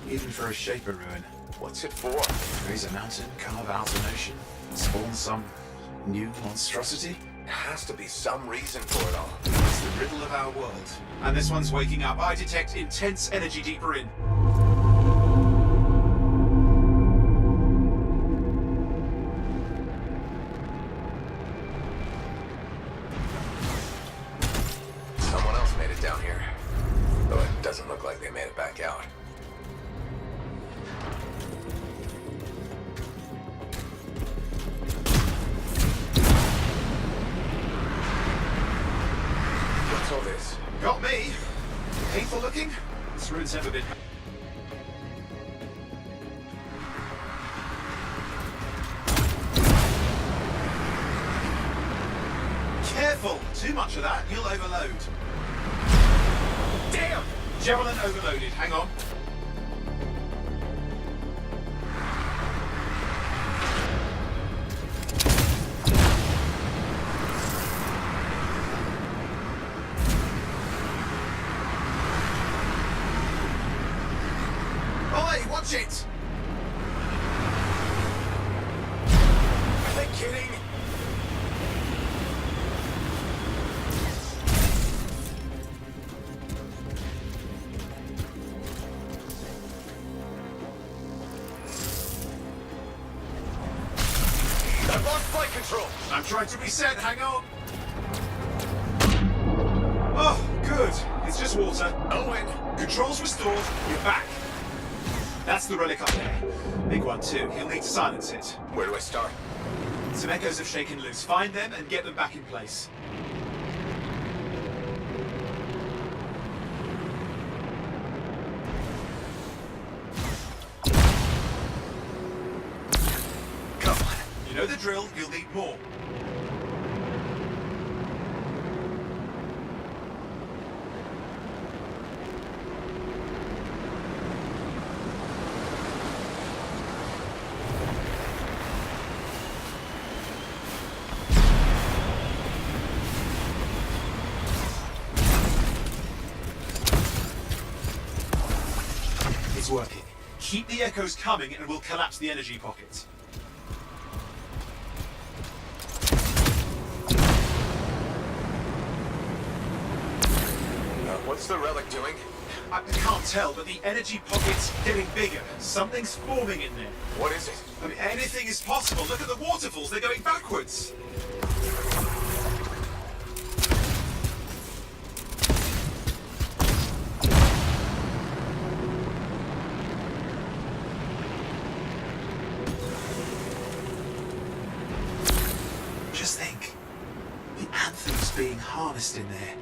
even for a shaper ruin. What's it for? Raise a mountain, carve out an ocean, spawn some new monstrosity? There has to be some reason for it all. It's the riddle of our world. And this one's waking up. I detect intense energy deeper in. Someone else made it down here. Though it doesn't look like they made it back out. What's all this? Got me! Painful looking? This ruin's never been... Careful! Too much of that, you'll overload. Damn! Javelin overloaded, hang on. Oi, watch it! Are they kidding? I've lost flight control. I'm trying to reset, hang on. Oh, good. It's just water. Owen! Controls restored, you're back. That's the relic up there. Big one too, he'll need to silence it. Where do I start? Some echoes have shaken loose. Find them and get them back in place. Come on. You know the drill, you'll need more. It's working. Keep the echoes coming and we'll collapse the energy pocket. What's the relic doing? I can't tell, but the energy pocket's getting bigger. Something's forming in there. What is it? I mean, anything is possible. Look at the waterfalls, they're going backwards. Just think, the Anthem's being harnessed in there.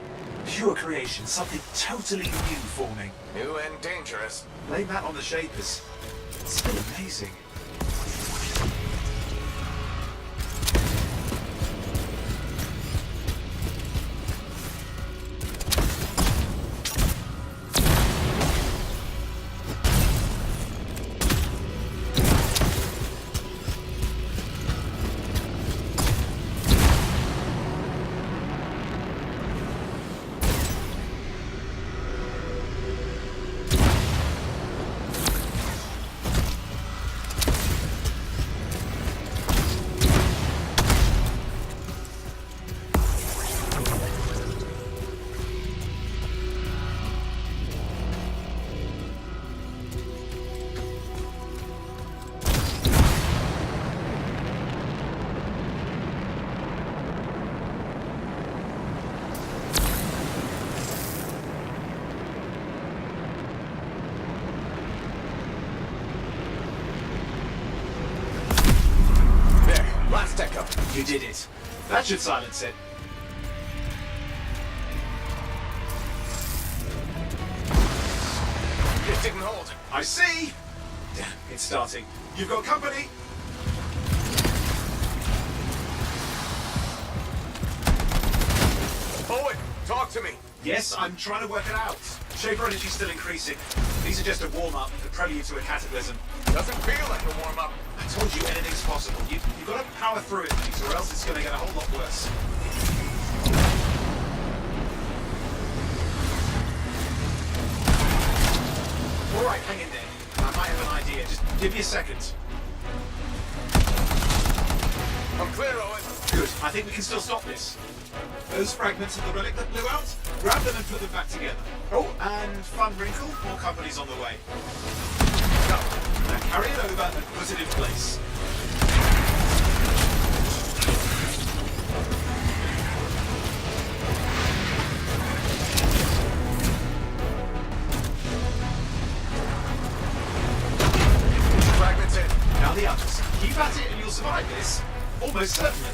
Pure creation, something totally new forming. New and dangerous. Blame that on the Shapers. It's still amazing. Last echo. You did it. That should silence it. It didn't hold. I see! Damn, it's starting. You've got company! Owen, talk to me. Yes, I'm trying to work it out. Shaper energy's still increasing. These are just a warm-up, the prelude to a cataclysm. Doesn't feel like a warm-up. I told you anything's possible. You've got to power through it, please, or else it's going to get a whole lot worse. All right, hang in there. I might have an idea. Just give me a second. I'm clear, Owen. Good. I think we can still stop this. Those fragments of the relic that blew out, grab them and put them back together. Oh, and fun wrinkle, more company's on the way. Go. Now carry it over and put it in place. Fragments in. Now the others. Keep at it and you'll survive this. Almost certainly.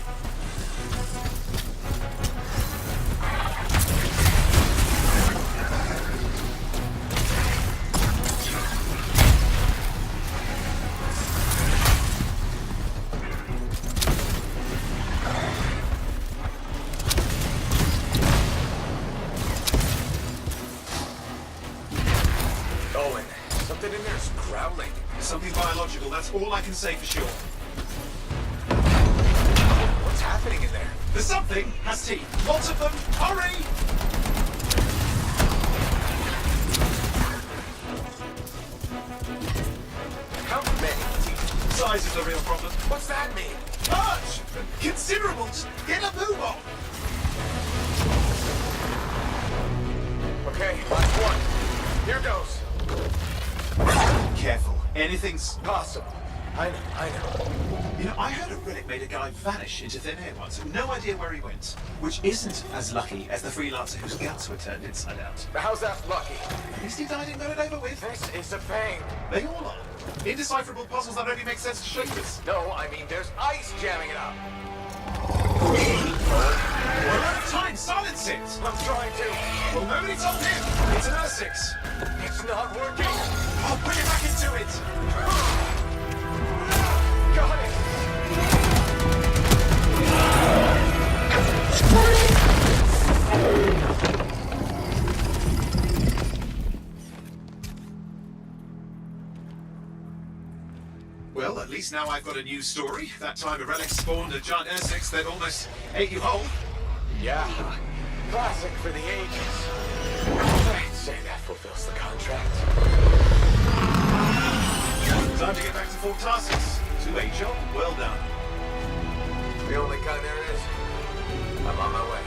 Owen, something in there's growling. Something biological, that's all I can say for sure. What's happening in there? The something has teeth. Lots of them. Hurry! How many teeth? Size is the real problem. What's that mean? Large! Considerable! Just get a move on! Okay, last one. Here goes. Careful. Anything's... Possible. I know. You know, I heard a relic made a guy vanish into thin air once. No idea where he went. Which isn't as lucky as the freelancer whose guts were turned inside out. How's that lucky? At least he died and got it over with. This is a pain. They all are. Indecipherable puzzles that only make sense to shapers. No, I mean there's ice jamming it up. We're out of time. Silence it! I'm trying to. Well, nobody told him. It's an R6. It's not working. I'll put it back into it. Got it. Well, at least now I've got a new story. That time a relic spawned a giant R6 that almost ate you whole. Yeah. Classic for the ages. I'd say that fulfills the contract. Time to get back to Fort Tarsus. To a job well done. The only kind there is. I'm on my way.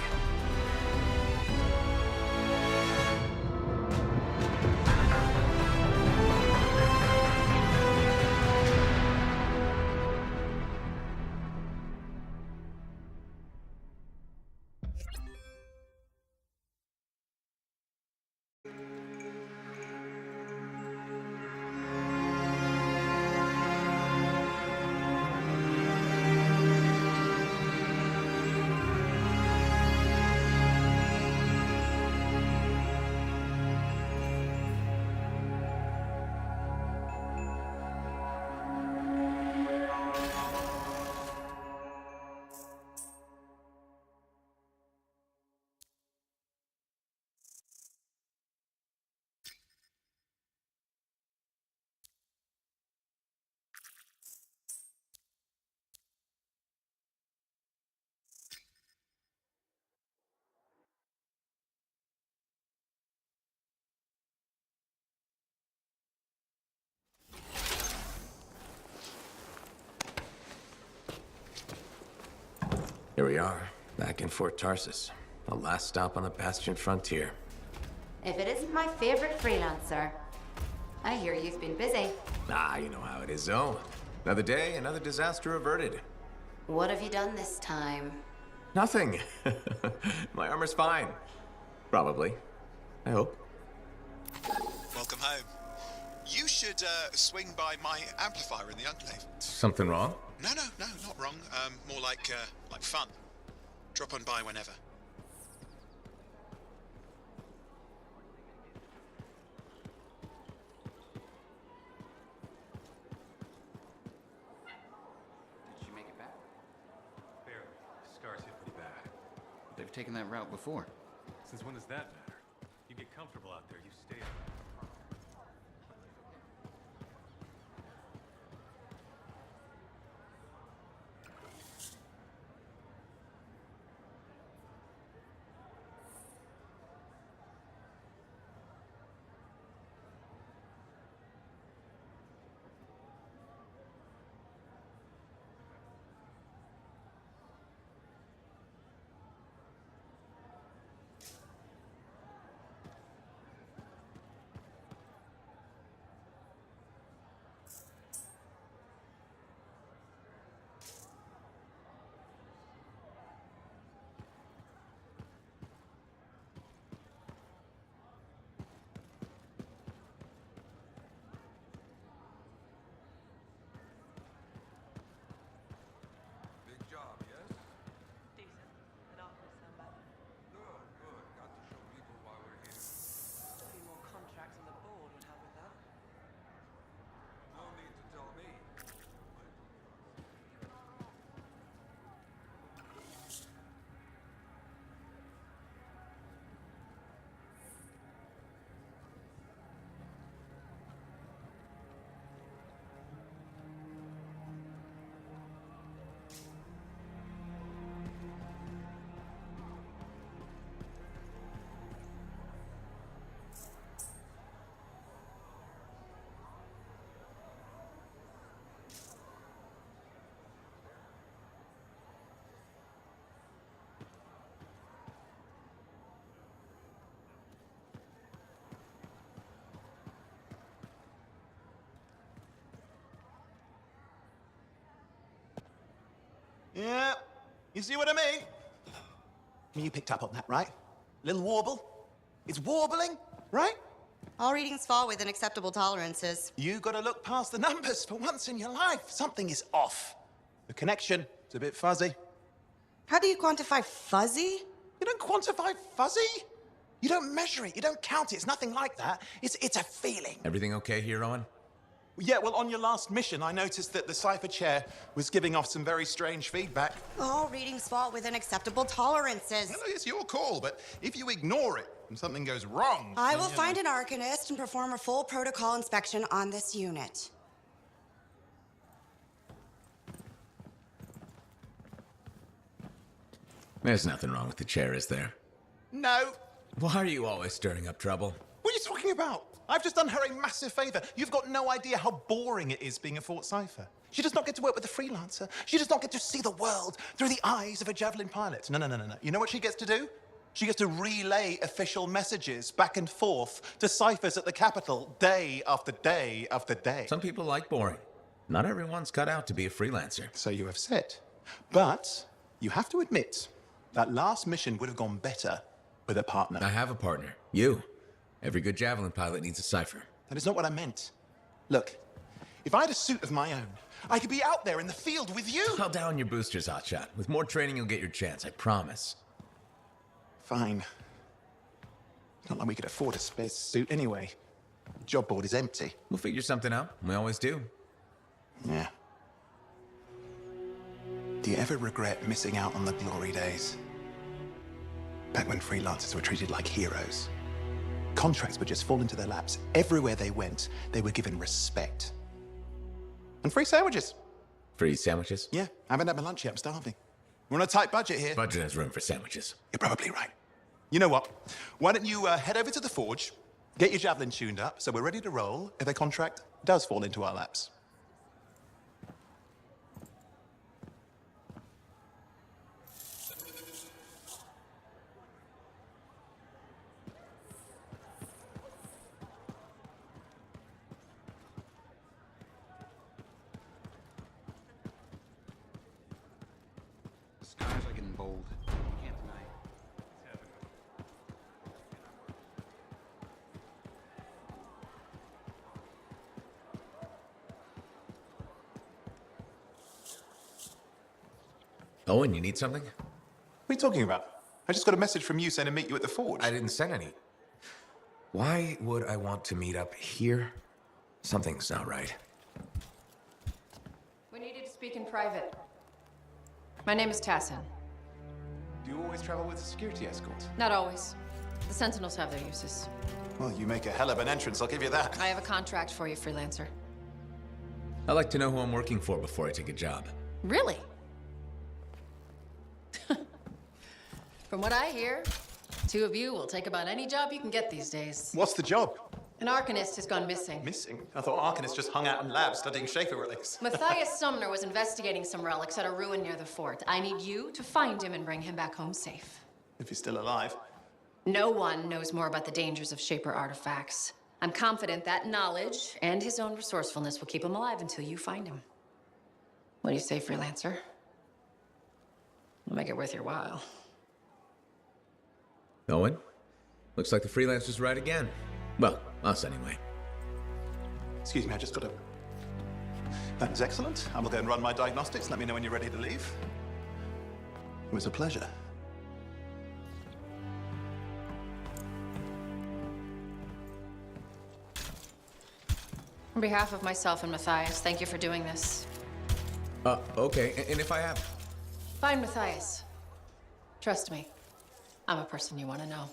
Here we are, back in Fort Tarsus. The last stop on the Bastion frontier. If it isn't my favorite freelancer. I hear you've been busy. Ah, you know how it is, Zoe. Another day, another disaster averted. What have you done this time? Nothing. My armor's fine. Probably. I hope. Welcome home. You should swing by my amplifier in the Enclave. Something wrong? No, not wrong. More like fun. Drop on by whenever. Did she make it back? Barely. Scars hit pretty bad. They've taken that route before. Since when does that matter? You get comfortable out there, you stay out. Yeah, you see what I mean? You picked up on that, right? Little warble? It's warbling, right? All readings fall within acceptable tolerances. You gotta look past the numbers for once in your life. Something is off. The connection is a bit fuzzy. How do you quantify fuzzy? You don't quantify fuzzy? You don't measure it, you don't count it, it's nothing like that. It's a feeling. Everything okay here, Owen? Yeah, well, on your last mission, I noticed that the cipher chair was giving off some very strange feedback. All readings fall within acceptable tolerances. Well, it's your call, but if you ignore it and something goes wrong... I then, will you find know. an arcanist and perform a full protocol inspection on this unit. There's nothing wrong with the chair, is there? No. Why are you always stirring up trouble? What are you talking about? I've just done her a massive favor. You've got no idea how boring it is being a Fort Cipher. She does not get to work with a freelancer. She does not get to see the world through the eyes of a javelin pilot. No. You know what she gets to do? She gets to relay official messages back and forth to ciphers at the Capitol day after day after day. Some people like boring. Not everyone's cut out to be a freelancer. So you have said. But you have to admit, that last mission would have gone better with a partner. I have a partner. You. Every good javelin pilot needs a cipher. That is not what I meant. Look, if I had a suit of my own, I could be out there in the field with you. I'll down your boosters, hotshot. With more training, you'll get your chance, I promise. Fine. Not like we could afford a spare suit anyway. Job board is empty. We'll figure something out. We always do. Yeah. Do you ever regret missing out on the glory days? Back when freelancers were treated like heroes. Contracts would just fall into their laps. Everywhere they went, they were given respect. And free sandwiches. Free sandwiches? Yeah, I haven't had my lunch yet. I'm starving. We're on a tight budget here. Budget has room for sandwiches. You're probably right. You know what? Why don't you head over to the forge, get your javelin tuned up, so we're ready to roll if a contract does fall into our laps. Skies are getting bold. You can't deny it. Owen, you need something? What are you talking about? I just got a message from you saying to meet you at the forge. I didn't send any. Why would I want to meet up here? Something's not right. We needed to speak in private. My name is Tassin. Do you always travel with a security escort? Not always. The Sentinels have their uses. Well, you make a hell of an entrance, I'll give you that. I have a contract for you, Freelancer. I like to know who I'm working for before I take a job. Really? From what I hear, two of you will take about any job you can get these days. What's the job? An Arcanist has gone missing. Missing? I thought Arcanists just hung out in labs studying Schaefer relics. Matthias Sumner was investigating some relics at a ruin near the fort. I need you to find him and bring him back home safe. If he's still alive. No one knows more about the dangers of Shaper artifacts. I'm confident that knowledge and his own resourcefulness will keep him alive until you find him. What do you say, Freelancer? We'll make it worth your while. Owen? Looks like the freelancer's right again. Well, us anyway. Excuse me, I just got to... That is excellent. I will go and run my diagnostics. Let me know when you're ready to leave. It was a pleasure. On behalf of myself and Matthias, thank you for doing this. Okay, and if I have... Find Matthias. Trust me, I'm a person you want to know.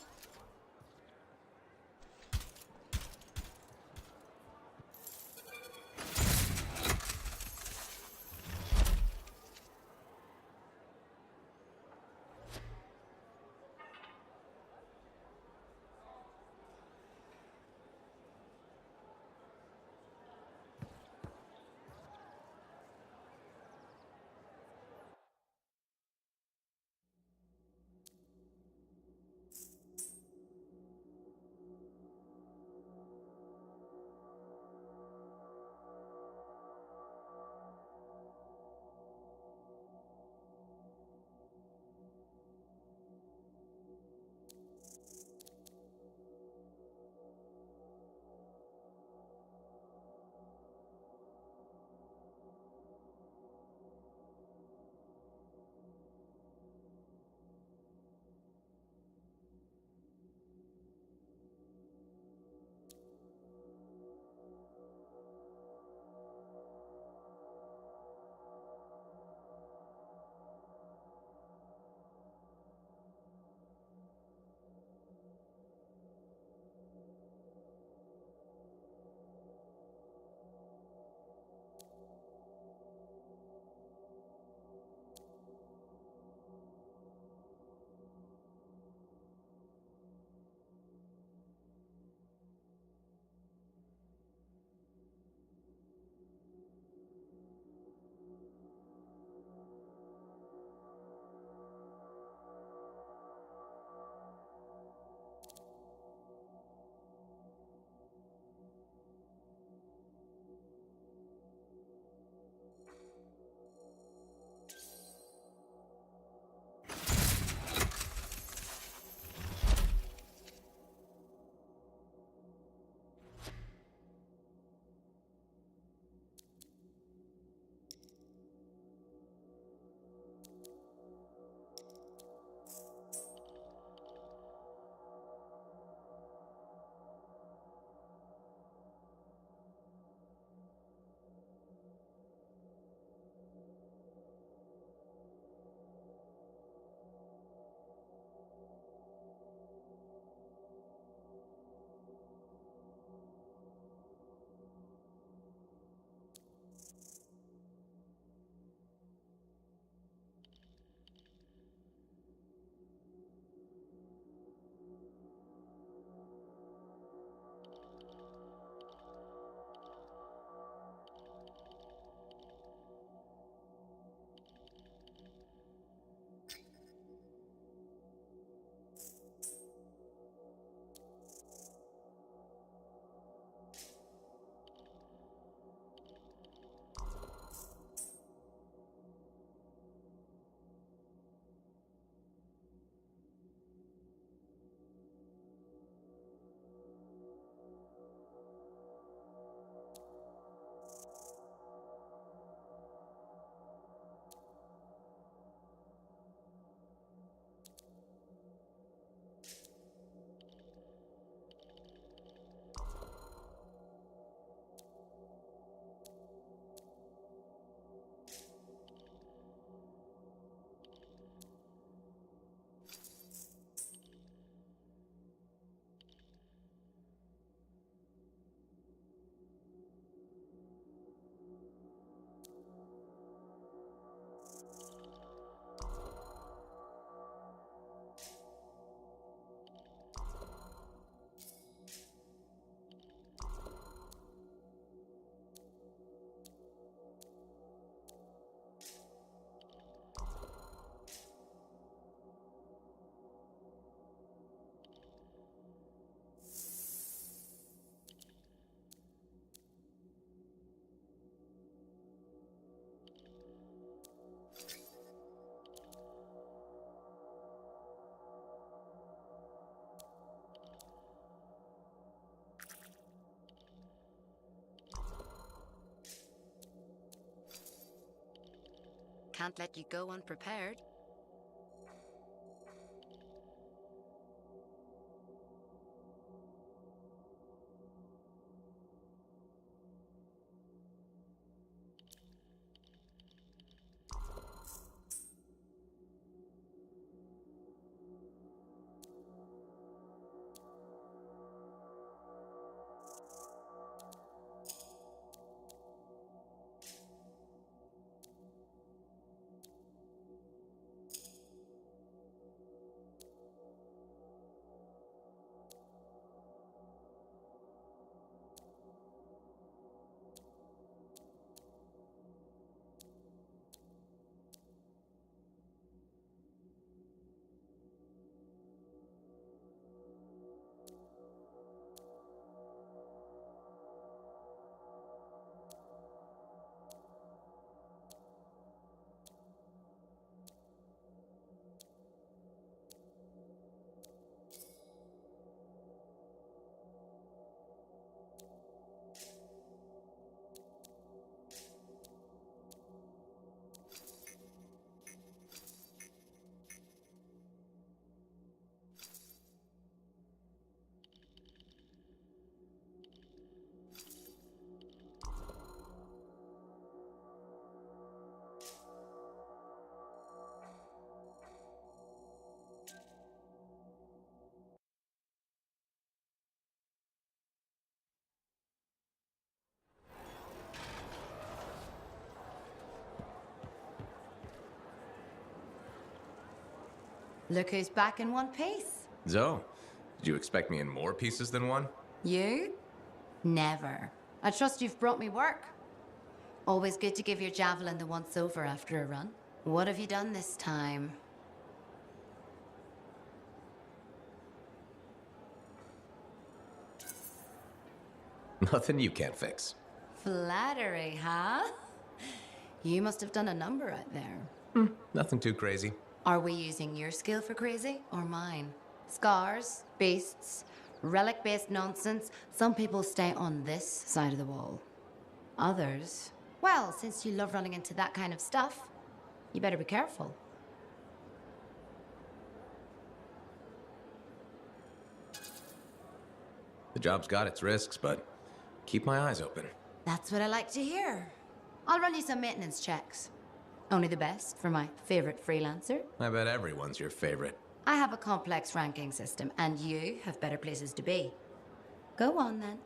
can't let you go unprepared. Look who's back in one piece. Zoe, did you expect me in more pieces than one? You? Never. I trust you've brought me work. Always good to give your javelin the once-over after a run. What have you done this time? Nothing you can't fix. Flattery, huh? You must have done a number out there. Nothing too crazy. Are we using your skill for crazy or mine? Scars, beasts, relic-based nonsense. Some people stay on this side of the wall. Others, well, since you love running into that kind of stuff, you better be careful. The job's got its risks, but keep my eyes open. That's what I like to hear. I'll run you some maintenance checks. Only the best for my favorite freelancer. I bet everyone's your favorite. I have a complex ranking system, and you have better places to be. Go on, then.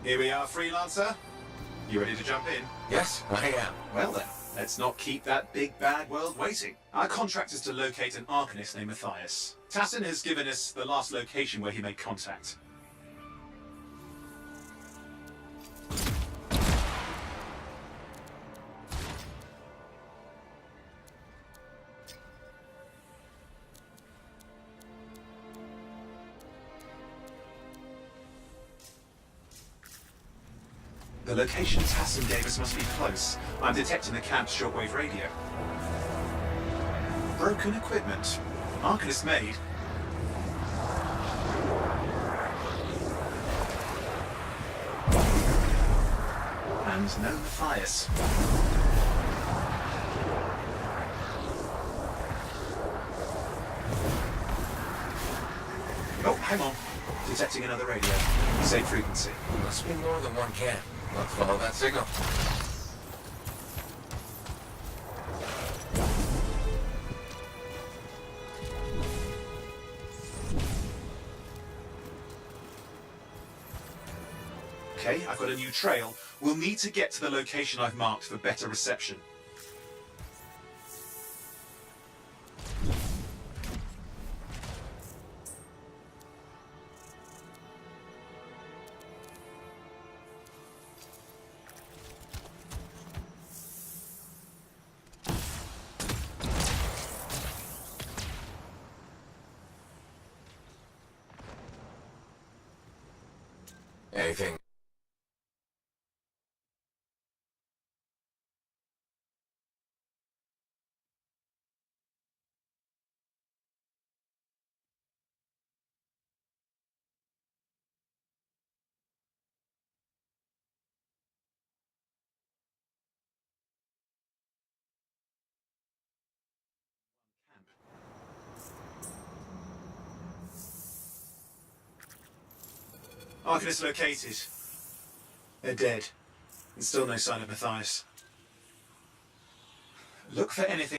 Here we are, Freelancer. You ready to jump in? Yes, I am. Well then, let's not keep that big bad world waiting. Our contract is to locate an Arcanist named Matthias. Tassin has given us the last location where he made contact. The location Tassin gave us must be close. I'm detecting the camp's shortwave radio. Broken equipment. Arcanist made. And no Matthias. Oh, hang on. Detecting another radio. Same frequency. Must be more than one camp. Let's follow that signal. Okay, I've got a new trail. We'll need to get to the location I've marked for better reception. Anything? Arcanist located. They're dead. And still no sign of Matthias. Look for anything